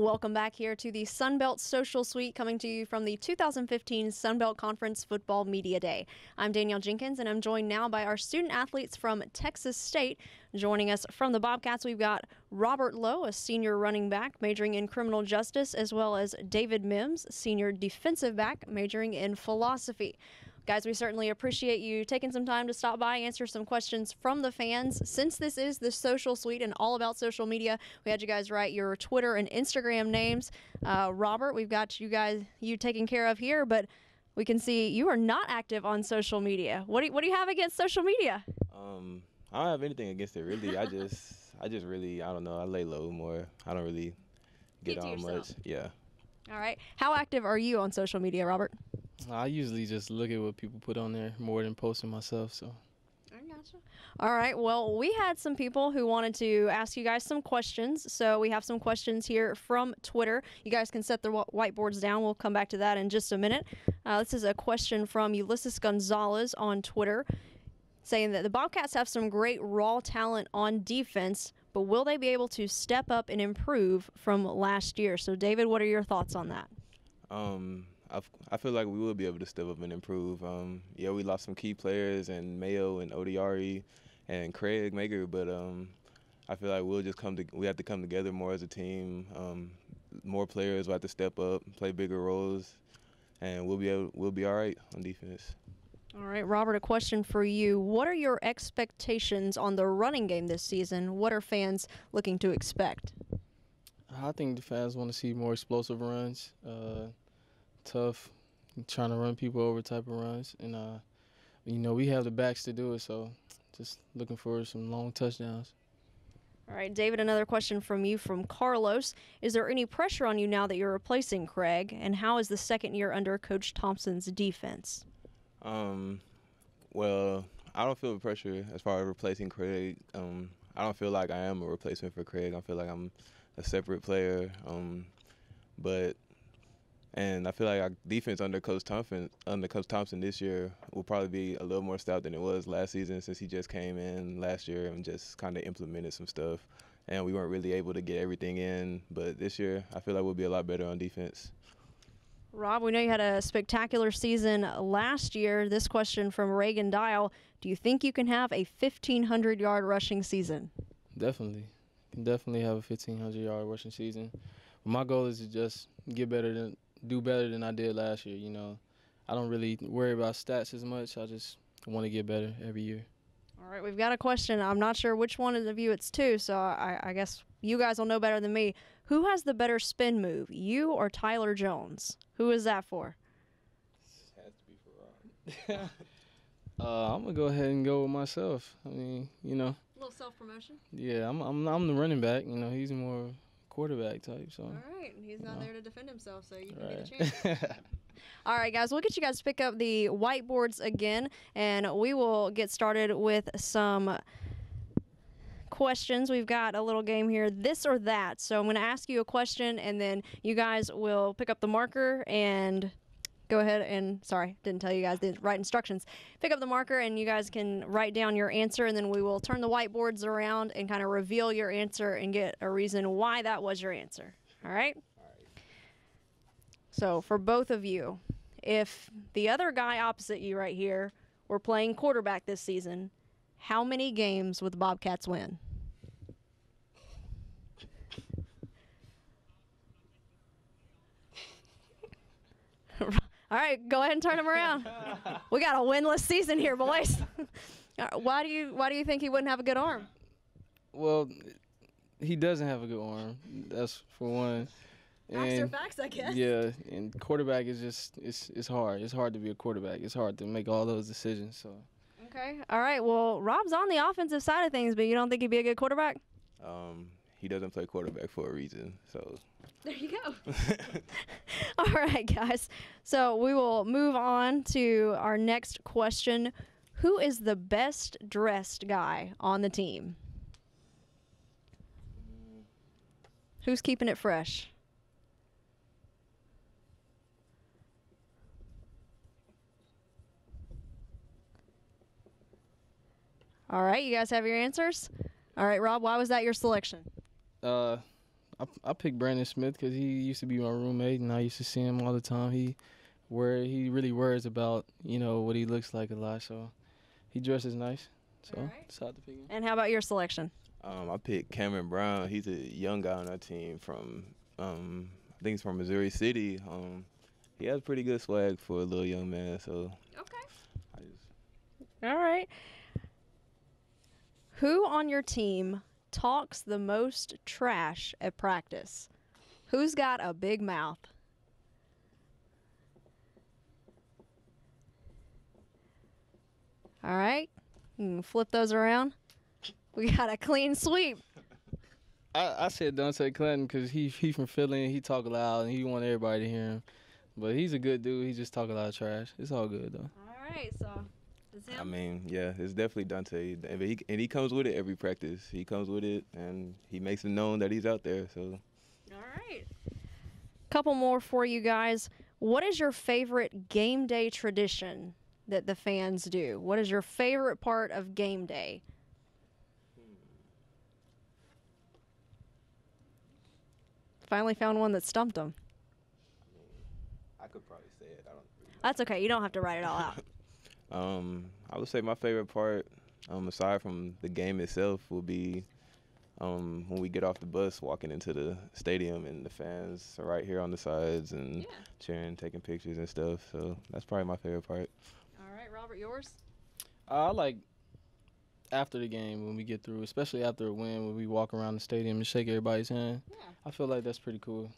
Welcome back here to the Sunbelt Social Suite, coming to you from the 2015 Sunbelt Conference Football Media Day. I'm Danielle Jenkins, and I'm joined now by our student athletes from Texas State. Joining us from the Bobcats, we've got Robert Lowe, a senior running back majoring in criminal justice, as well as David Mims, senior defensive back majoring in philosophy. Guys, we certainly appreciate you taking some time to stop by, answer some questions from the fans. Since this is the Social Suite and all about social media, we had you guys write your Twitter and Instagram names. Robert, we've got you taken care of here, but we can see you are not active on social media. What do you have against social media? I don't have anything against it, really. I just really, I don't know, I lay low more. I don't really get on much. Yeah. All right. How active are you on social media, Robert? I usually just look at what people put on there more than posting myself. So. I gotcha. All right. Well, we had some people who wanted to ask you guys some questions. So we have some questions here from Twitter. You guys can set the whiteboards down. We'll come back to that in just a minute. This is a question from Ulysses Gonzalez on Twitter, saying that the Bobcats have some great raw talent on defense, but will they be able to step up and improve from last year? So, David, what are your thoughts on that? I feel like we will be able to step up and improve. Yeah, we lost some key players, and Mayo and Odiari and Craig Maker, but I feel like we have to come together more as a team. More players will have to step up, play bigger roles, and we'll be all right on defense. All right, Robert, a question for you. What are your expectations on the running game this season? What are fans looking to expect? I think the fans want to see more explosive runs, tough, trying to run people over type of runs. And, we have the backs to do it, so just looking for some long touchdowns. All right, David, another question from you from Carlos. Is there any pressure on you now that you're replacing Craig? And how is the second year under Coach Thompson's defense? Well, I don't feel the pressure as far as replacing Craig. I don't feel like I am a replacement for Craig. I feel like I'm a separate player. And I feel like our defense under Coach Thompson this year will probably be a little more stout than it was last season, since he just came in last year and just kind of implemented some stuff. And we weren't really able to get everything in. But this year, I feel like we'll be a lot better on defense. Rob, we know you had a spectacular season last year. This question from Reagan Dial. Do you think you can have a 1,500-yard rushing season? Definitely. Can definitely have a 1,500-yard rushing season. My goal is to just do better than I did last year. I don't really worry about stats as much. I just want to get better every year. All right, we've got a question. I'm not sure which one of you it's to, so I guess you guys will know better than me. Who has the better spin move, you or Tyler Jones? Who is that for? This has to be for Rob. I'm going to go ahead and go with myself. I mean, A little self-promotion? Yeah, I'm the running back. He's more quarterback type. So. All right, he's not there to defend himself, so you can right. be the champ. All right, guys, we'll get you guys to pick up the whiteboards again, and we will get started with some questions. We've got a little game here, this or that. So I'm going to ask you a question, and then you guys will pick up the marker and go ahead and, sorry, didn't tell you guys the right instructions. Pick up the marker, and you guys can write down your answer, and then we will turn the whiteboards around and kind of reveal your answer and get a reason why that was your answer. All right? So for both of you, if the other guy opposite you right here were playing quarterback this season, how many games would the Bobcats win? All right, go ahead and turn them around. We got a winless season here, boys. Why do you think he wouldn't have a good arm? Well, he doesn't have a good arm. That's for one. Facts are facts, I guess. Yeah, and quarterback is just it's hard. It's hard to be a quarterback. It's hard to make all those decisions. So. Okay. All right. Well, Rob's on the offensive side of things, but you don't think he'd be a good quarterback? He doesn't play quarterback for a reason. So. There you go. All right, guys. So we will move on to our next question. Who is the best dressed guy on the team? Who's keeping it fresh? All right, you guys have your answers? All right, Rob, why was that your selection? I I picked Brandon Smith because he used to be my roommate, and I used to see him all the time. He really worries about what he looks like a lot, so he dresses nice. So decided to pick him. And how about your selection? I picked Cameron Brown. He's a young guy on our team from I think he's from Missouri City. He has pretty good swag for a little young man. So okay. All right. Who on your team talks the most trash at practice? Who's got a big mouth? All right. Flip those around. We got a clean sweep. I said Dante Clinton because he from Philly and he talk loud and he want everybody to hear him. But he's a good dude. He just talk a lot of trash. It's all good, though. All right, so it's him? I mean, yeah, it's definitely Dante. And he comes with it every practice. He comes with it, and he makes it known that he's out there. So. All right. Couple more for you guys. What is your favorite game day tradition that the fans do? What is your favorite part of game day? Finally found one that stumped him. I could probably say it. I don't. That's okay. You don't have to write it all out. I would say my favorite part, aside from the game itself, will be when we get off the bus, walking into the stadium, and the fans are right here on the sides and cheering, taking pictures and stuff. So that's probably my favorite part. All right, Robert, yours? I like after the game when we get through, especially after a win, when we walk around the stadium and shake everybody's hand. Yeah. I feel like that's pretty cool.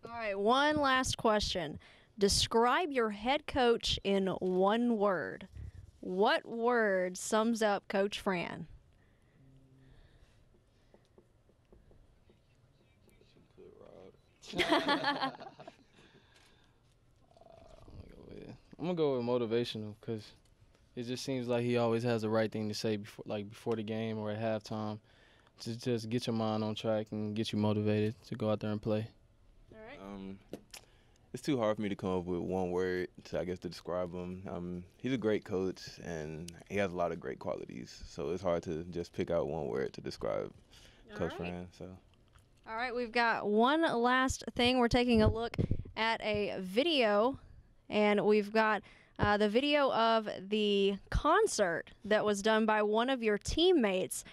All right, one last question. Describe your head coach in one word. What word sums up Coach Fran? I'm gonna go with motivational because it just seems like he always has the right thing to say before the game or at halftime to just get your mind on track and get you motivated to go out there and play. All right. It's too hard for me to come up with one word to describe him. He's a great coach and he has a lot of great qualities. So it's hard to just pick out one word to describe Coach Fran. So. All right, we've got one last thing. We're taking a look at a video, and we've got the video of the concert that was done by one of your teammates.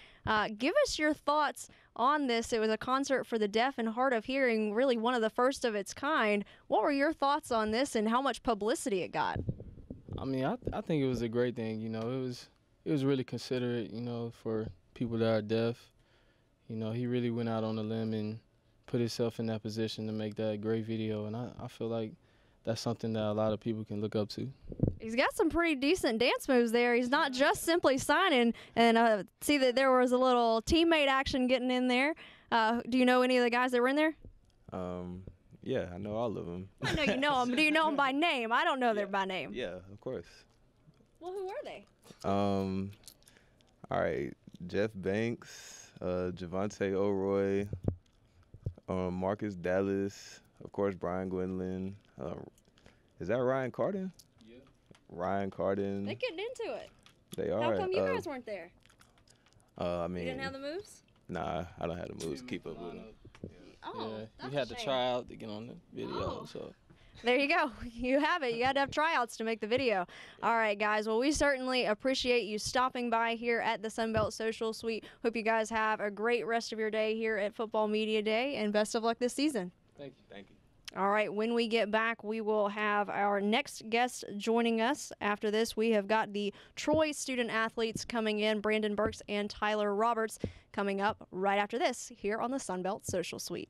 Give us your thoughts on this. It was a concert for the deaf and hard of hearing, really one of the first of its kind. What were your thoughts on this and how much publicity it got? I mean, I think it was a great thing. It was really considerate, for people that are deaf. He really went out on a limb and put himself in that position to make that great video, and I feel like that's something that a lot of people can look up to. He's got some pretty decent dance moves there. He's not just simply signing, and see that there was a little teammate action getting in there. Do you know any of the guys that were in there? Yeah, I know all of them. I know you know them, but do you know them by name? I don't know them by name. Yeah, of course. Well, who are they? All right, Jeff Banks. Javante O'Roy, Marcus Dallas, of course, Brian Gwendolyn. Is that Ryan Carden? Yeah. Ryan Carden. They're getting into it. They are. How come you guys weren't there? I mean. You didn't have the moves? Nah, I don't have the moves to keep up with them. Oh, yeah, you had to try out to get on the video, so. There you go. You have it. You had to have tryouts to make the video. All right, guys. Well, we certainly appreciate you stopping by here at the Sunbelt Social Suite. Hope you guys have a great rest of your day here at Football Media Day, and best of luck this season. Thank you. Thank you. All right, when we get back, we will have our next guest joining us. After this, we have got the Troy student athletes coming in, Brandon Burks and Tyler Roberts, coming up right after this here on the Sunbelt Social Suite.